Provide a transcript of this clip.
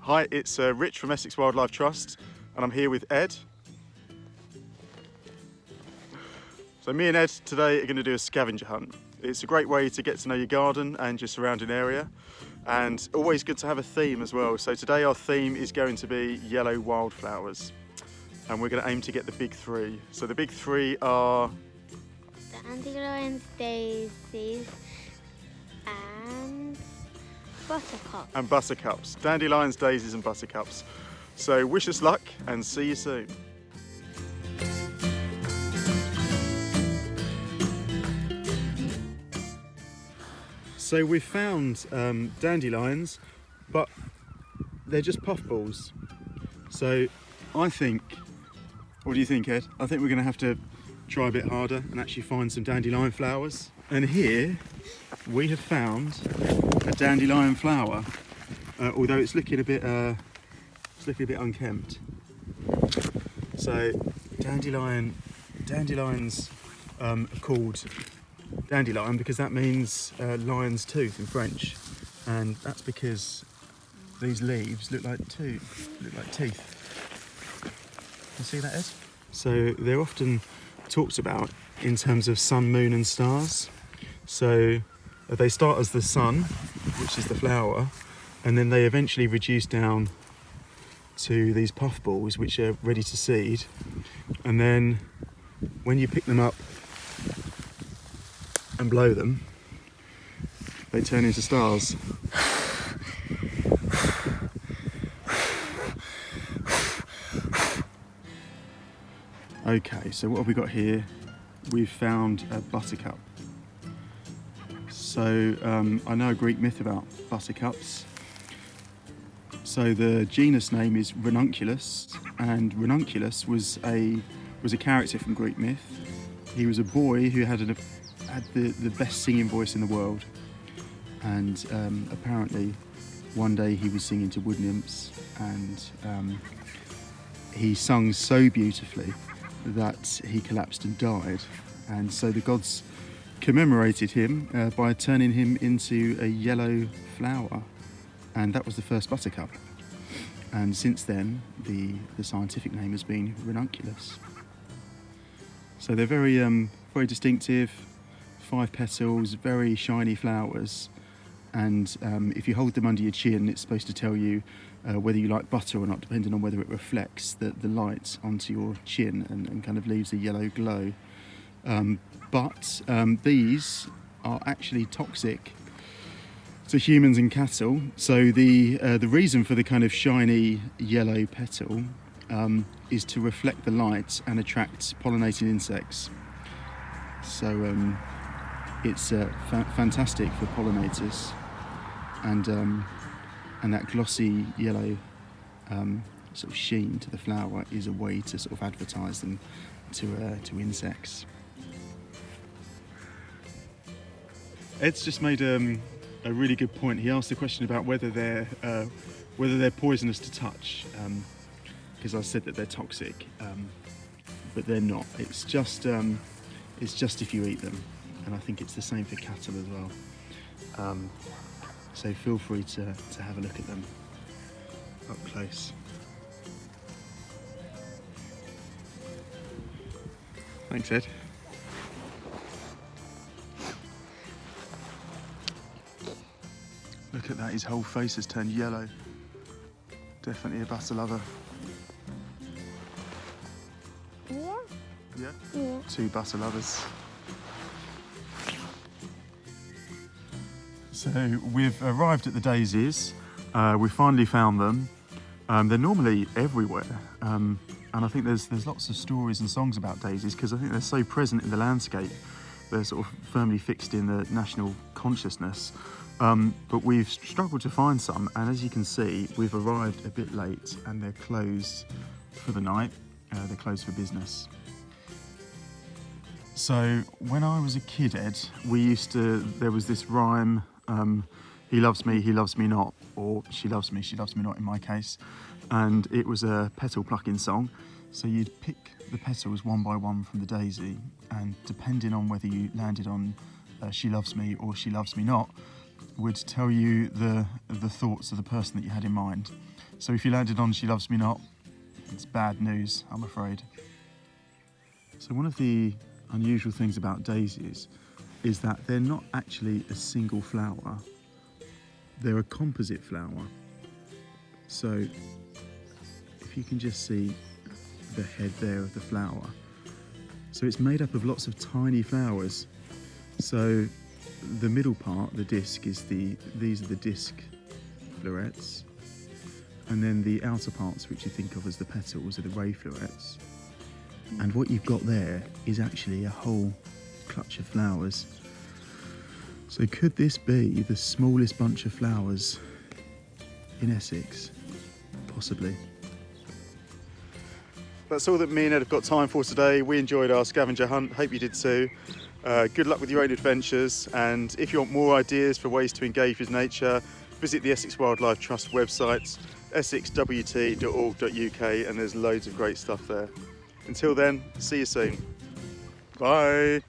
Hi, it's Rich from Essex Wildlife Trust, and I'm here with Ed. So me and Ed today are going to do a scavenger hunt. It's a great way to get to know your garden and your surrounding area, and always good to have a theme as well. So today our theme is going to be yellow wildflowers, and we're going to aim to get the big three. So the big three are Dandelions, daisies, and buttercups. and buttercups. Dandelions, daisies and buttercups. So wish us luck and see you soon. So we've found dandelions, but they're just puffballs. So I think, what do you think, Ed? I think we're going to have to try a bit harder and actually find some dandelion flowers. And here we have found a dandelion flower, although it's looking a bit unkempt. So dandelions are called dandelion because that means lion's tooth in French, and that's because these leaves look like teeth. You see that, Ed? So they're often talked about in terms of sun, moon and stars. So they start as the sun, which is the flower, and then they eventually reduce down to these puffballs which are ready to seed, and then when you pick them up and blow them, they turn into stars. Okay, so what have we got here? We've found a buttercup. So I know a Greek myth about buttercups. So the genus name is Ranunculus, and Ranunculus was a character from Greek myth. He was a boy who had the best singing voice in the world, and apparently one day he was singing to wood nymphs, and he sung so beautifully that he collapsed and died, and so the gods commemorated him by turning him into a yellow flower, and that was the first buttercup. And since then the scientific name has been Ranunculus. So they're very distinctive, 5 petals, very shiny flowers, and if you hold them under your chin, it's supposed to tell you whether you like butter or not, depending on whether it reflects the light onto your chin and kind of leaves a yellow glow. But these are actually toxic to humans and cattle. So the reason for the kind of shiny yellow petal is to reflect the light and attract pollinating insects. So it's fantastic for pollinators, and that glossy yellow sort of sheen to the flower is a way to sort of advertise them to insects. Ed's just made a really good point. He asked the question about whether they're poisonous to touch, because I said that they're toxic, but they're not. It's just if you eat them, and I think it's the same for cattle as well. So feel free to have a look at them up close. Thanks, Ed. Look at that, his whole face has turned yellow. Definitely a butter lover. Yeah? Yeah? Yeah. 2 butter lovers. So we've arrived at the daisies. We finally found them. They're normally everywhere, and I think there's lots of stories and songs about daisies because I think they're so present in the landscape. They're sort of firmly fixed in the national consciousness. But we've struggled to find some, and as you can see, we've arrived a bit late and they're closed for the night. They're closed for business. So when I was a kid, Ed, there was this rhyme, he loves me not, or she loves me not in my case, and it was a petal plucking song. So you'd pick the petals one by one from the daisy, and depending on whether you landed on she loves me or she loves me not, would tell you the thoughts of the person that you had in mind. So if you landed on She Loves Me Not, it's bad news, I'm afraid. So one of the unusual things about daisies is that they're not actually a single flower. They're a composite flower. So if you can just see the head there of the flower. So it's made up of lots of tiny flowers. So the middle part, the disc, these are the disc florets. And then the outer parts, which you think of as the petals, are the ray florets. And what you've got there is actually a whole clutch of flowers. So could this be the smallest bunch of flowers in Essex? Possibly. That's all that me and Ed have got time for today. We enjoyed our scavenger hunt, hope you did too. Good luck with your own adventures, and if you want more ideas for ways to engage with nature, visit the Essex Wildlife Trust website, essexwt.org.uk, and there's loads of great stuff there. Until then, see you soon. Bye.